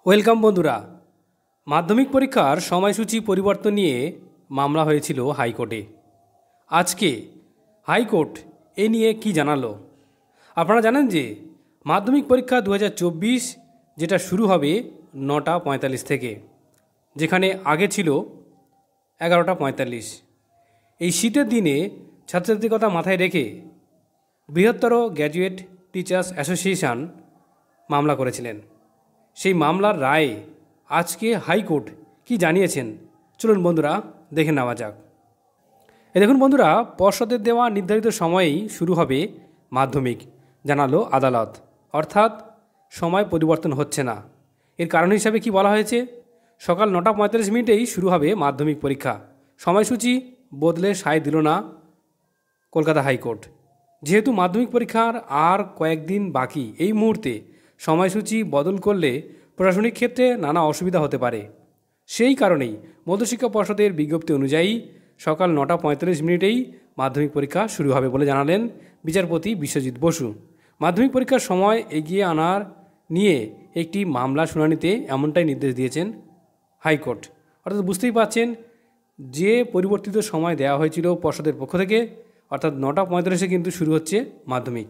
Welcome বন্ধুরা। মাধ্যমিক পরীক্ষার সময়সূচি পরিবর্তন নিয়ে মামলা হয়েছিল হাইকোর্টে। আজকে হাইকোর্ট এ নিয়ে কি জানালো? আপনারা জানেন যে মাধ্যমিক পরীক্ষা 2024 যেটা শুরু হবে 9:45 থেকে, যেখানে আগে ছিল 11:45। এই শীতের দিনে ছাত্রছাত্রীর কথা মাথায় রেখে বৃহত্তর গ্র্যাজুয়েট টিচার্স অ্যাসোসিয়েশন মামলা করেছিলেন। সেই মামলার রায়ে আজকে হাইকোর্ট কি জানিয়েছেন চলুন বন্ধুরা দেখে নেওয়া যাক। দেখুন বন্ধুরা, পর্ষদের দেওয়া নির্ধারিত সময়েই শুরু হবে মাধ্যমিক জানালো আদালত, অর্থাৎ সময় পরিবর্তন হচ্ছে না। এর কারণ হিসাবে কি বলা হয়েছে? সকাল 9:45 শুরু হবে মাধ্যমিক পরীক্ষা। সময়সূচি বদলে সায় দিল না কলকাতা হাইকোর্ট। যেহেতু মাধ্যমিক পরীক্ষার আর কয়েকদিন বাকি, এই মুহূর্তে সময়সূচি বদল করলে প্রশাসনিক ক্ষেত্রে নানা অসুবিধা হতে পারে। সেই কারণেই মধ্যশিক্ষা পর্ষদের বিজ্ঞপ্তি অনুযায়ী সকাল 9:45 মাধ্যমিক পরীক্ষা শুরু হবে বলে জানালেন বিচারপতি বিশ্বজিৎ বসু। মাধ্যমিক পরীক্ষার সময় এগিয়ে আনার নিয়ে একটি মামলা শুনানিতে এমনটাই নির্দেশ দিয়েছেন হাইকোর্ট। অর্থাৎ বুঝতেই পারছেন, যে পরিবর্তিত সময় দেওয়া হয়েছিল পর্ষদের পক্ষ থেকে, অর্থাৎ 9:45 কিন্তু শুরু হচ্ছে মাধ্যমিক।